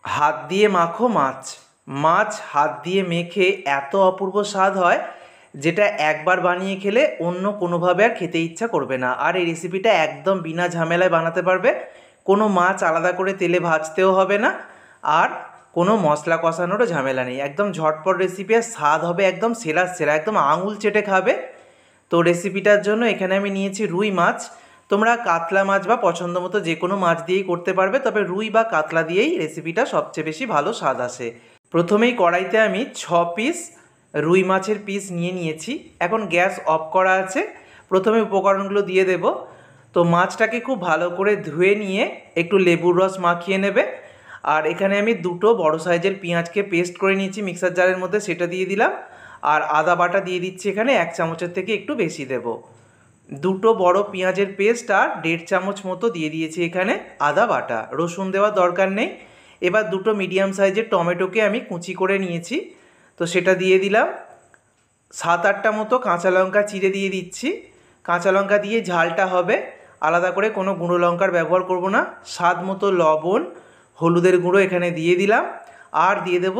হাত দিয়ে মাখো মাছ। মাছ হাত দিয়ে মেখে এত অপূর্ব স্বাদ হয় যেটা একবার বানিয়ে খেলে অন্য কোনোভাবে আর খেতে ইচ্ছা করবে না। আর এই রেসিপিটা একদম বিনা ঝামেলায় বানাতে পারবে। কোনো মাছ আলাদা করে তেলে ভাজতেও হবে না, আর কোনো মশলা কষানোরও ঝামেলা নেই। একদম ঝটপট রেসিপি, আর স্বাদ হবে একদম সেরা সেরা, একদম আঙুল চেটে খাবে। তো রেসিপিটার জন্য এখানে আমি নিয়েছি রুই মাছ। তোমরা কাতলা মাছ বা পছন্দ মতো যে কোনো মাছ দিয়েই করতে পারবে, তবে রুই বা কাতলা দিয়েই রেসিপিটা সবচেয়ে বেশি ভালো স্বাদ আসে। প্রথমেই কড়াইতে আমি 6 পিস রুই মাছের পিস নিয়েছি। এখন গ্যাস অফ করা আছে। প্রথমে উপকরণগুলো দিয়ে দেব। তো মাছটাকে খুব ভালো করে ধুয়ে নিয়ে একটু লেবুর রস মাখিয়ে নেবে। আর এখানে আমি 2টো বড় সাইজের পেঁয়াজকে পেস্ট করে নিয়েছি মিক্সার জারের মধ্যে, সেটা দিয়ে দিলাম। আর আদা বাটা দিয়ে দিচ্ছি এখানে 1 চামচের থেকে একটু বেশি দেব। 2টো বড় পেঁয়াজের পেস্ট আর 1.5 চামচ মতো দিয়ে দিয়েছি এখানে আদা বাটা। রসুন দেওয়ার দরকার নেই। এবার 2টো মিডিয়াম সাইজের টমেটোকে আমি কুচি করে নিয়েছি, তো সেটা দিয়ে দিলাম। 7-8টা মতো কাঁচা লঙ্কা চিড়ে দিয়ে দিচ্ছি। কাঁচা লঙ্কা দিয়ে ঝালটা হবে, আলাদা করে কোনো গুঁড়ো লঙ্কার ব্যবহার করব না। স্বাদ মতো লবণ, হলুদের গুঁড়ো এখানে দিয়ে দিলাম। আর দিয়ে দেব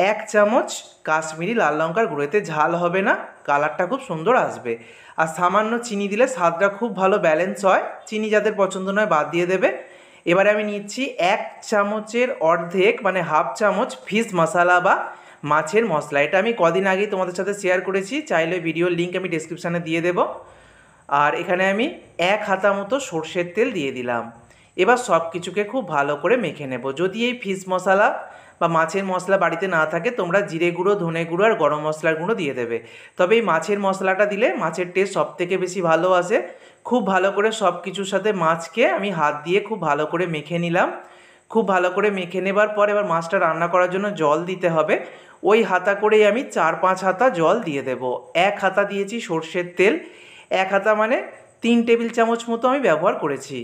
1 চামচ কাশ্মীরি লাল লঙ্কার গুঁড়ো। এতে ঝাল হবে না, কালারটা খুব সুন্দর আসবে। আর সামান্য চিনি দিলে স্বাদটা খুব ভালো ব্যালেন্স হয়। চিনি যাদের পছন্দ নয় বাদ দিয়ে দেবে। এবারে আমি নিচ্ছি 1 চামচের অর্ধেক মানে হাফ চামচ ফিশ মশলা বা মাছের মশলা। এটা আমি কদিন আগেই তোমাদের সাথে শেয়ার করেছি, চাইলে ভিডিওর লিঙ্ক আমি ডেসক্রিপশানে দিয়ে দেব। আর এখানে আমি 1 হাতা মতো সর্ষের তেল দিয়ে দিলাম। এবার সব কিছুকে খুব ভালো করে মেখে নেব। যদি এই ফিশ মশলা বা মাছের মশলা বাড়িতে না থাকে, তোমরা জিরে গুঁড়ো, ধনে গুঁড়ো আর গরম মশলার গুঁড়ো দিয়ে দেবে। তবে এই মাছের মশলাটা দিলে মাছের টেস্ট সবথেকে বেশি ভালো আসে। খুব ভালো করে সব কিছুর সাথে মাছকে আমি হাত দিয়ে খুব ভালো করে মেখে নিলাম। খুব ভালো করে মেখে নেবার পর এবার মাছটা রান্না করার জন্য জল দিতে হবে। ওই হাতা করেই আমি 4-5 হাতা জল দিয়ে দেব। 1 হাতা দিয়েছি সর্ষের তেল, 1 হাতা মানে 3 টেবিল চামচ মতো আমি ব্যবহার করেছি।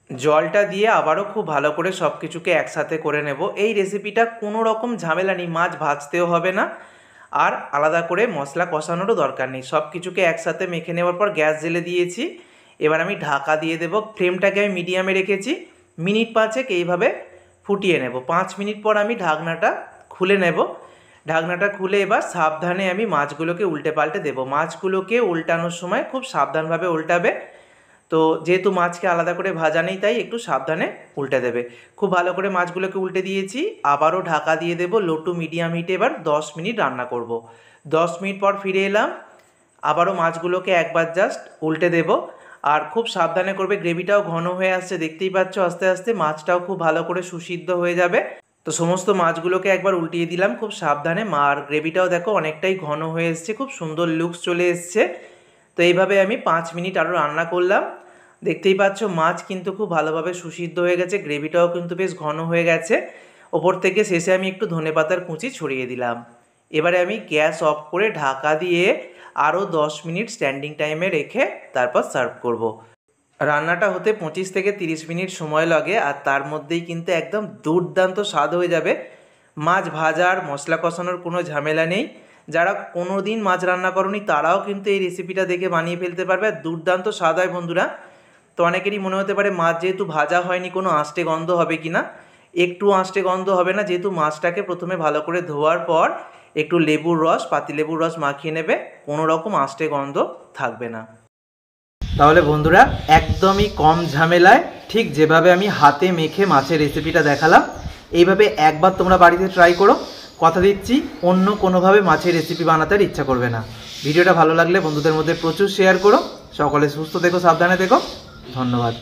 জলটা দিয়ে আবারও খুব ভালো করে সব কিছুকে একসাথে করে নেব। এই রেসিপিটা কোনো রকম ঝামেলা নেই, মাছ ভাজতেও হবে না, আর আলাদা করে মশলা কষানোরও দরকার নেই। সব কিছুকে একসাথে মেখে নেওয়ার পর গ্যাস জ্বেলে দিয়েছি। এবার আমি ঢাকা দিয়ে দেব। ফ্লেমটাকে আমি মিডিয়ামে রেখেছি। মিনিট 5 এইভাবে ফুটিয়ে নেব। 5 মিনিট পর আমি ঢাকনাটা খুলে নেব। ঢাকনাটা খুলে এবার সাবধানে আমি মাছগুলোকে উল্টে পাল্টে দেবো। মাছগুলোকে উল্টানোর সময় খুব সাবধানভাবে উল্টাবে। তো যেহেতু মাছকে আলাদা করে ভাজা নেই, তাই একটু সাবধানে উল্টে দেবে। খুব ভালো করে মাছগুলোকে উল্টে দিয়েছি। আবারও ঢাকা দিয়ে দেব। লো টু মিডিয়াম হিটে এবার 10 মিনিট রান্না করব। 10 মিনিট পর ফিরে এলাম। আবারও মাছগুলোকে একবার জাস্ট উল্টে দেব। আর খুব সাবধানে করবে, গ্রেভিটাও ঘন হয়ে আসছে, দেখতেই পাচ্ছ আস্তে আস্তে মাছটাও খুব ভালো করে সুসিদ্ধ হয়ে যাবে। তো সমস্ত মাছগুলোকে একবার উল্টিয়ে দিলাম খুব সাবধানে। আর গ্রেভিটাও দেখো অনেকটাই ঘন হয়ে এসছে, খুব সুন্দর লুকস চলে এসছে। তো এইভাবে আমি 5 মিনিট আরও রান্না করলাম। দেখতেই পাচ্ছ মাছ কিন্তু খুব ভালোভাবে সুসিদ্ধ হয়ে গেছে, গ্রেভিটাও কিন্তু বেশ ঘন হয়ে গেছে। ওপর থেকে শেষে আমি একটু ধনেপাতার কুচি ছড়িয়ে দিলাম। এবারে আমি গ্যাস অফ করে ঢাকা দিয়ে আরও 10 মিনিট স্ট্যান্ডিং টাইমে রেখে তারপর সার্ভ করব। রান্নাটা হতে 25 থেকে 30 মিনিট সময় লাগে, আর তার মধ্যেই কিন্তু একদম দুর্দান্ত স্বাদ হয়ে যাবে। মাছ ভাজার মশলা কষানোর কোনো ঝামেলা নেই। যারা কোনো দিন মাছ রান্না করনি তারাও কিন্তু এই রেসিপিটা দেখে বানিয়ে ফেলতে পারবে, আর দুর্দান্ত স্বাদ হয় বন্ধুরা। তো অনেকেরই মনে হতে পারে মাছ যেহেতু ভাজা হয়নি কোনো আঁশটে গন্ধ হবে কি না। একটু আঁশটে গন্ধ হবে না, যেহেতু মাছটাকে প্রথমে ভালো করে ধোয়ার পর একটু লেবুর রস, পাতিলেবুর রস মাখিয়ে নেবে, কোনো রকম আঁশটে গন্ধ থাকবে না। তাহলে বন্ধুরা একদমই কম ঝামেলায় ঠিক যেভাবে আমি হাতে মেখে মাছের রেসিপিটা দেখালাম, এইভাবে একবার তোমরা বাড়িতে ট্রাই করো। কথা দিচ্ছি অন্য কোনোভাবে মাছের রেসিপি বানাতে আর ইচ্ছা করবে না। ভিডিওটা ভালো লাগলে বন্ধুদের মধ্যে প্রচুর শেয়ার করো। সকলে সুস্থ থেকো, সাবধানে থেকো। ধন্যবাদ।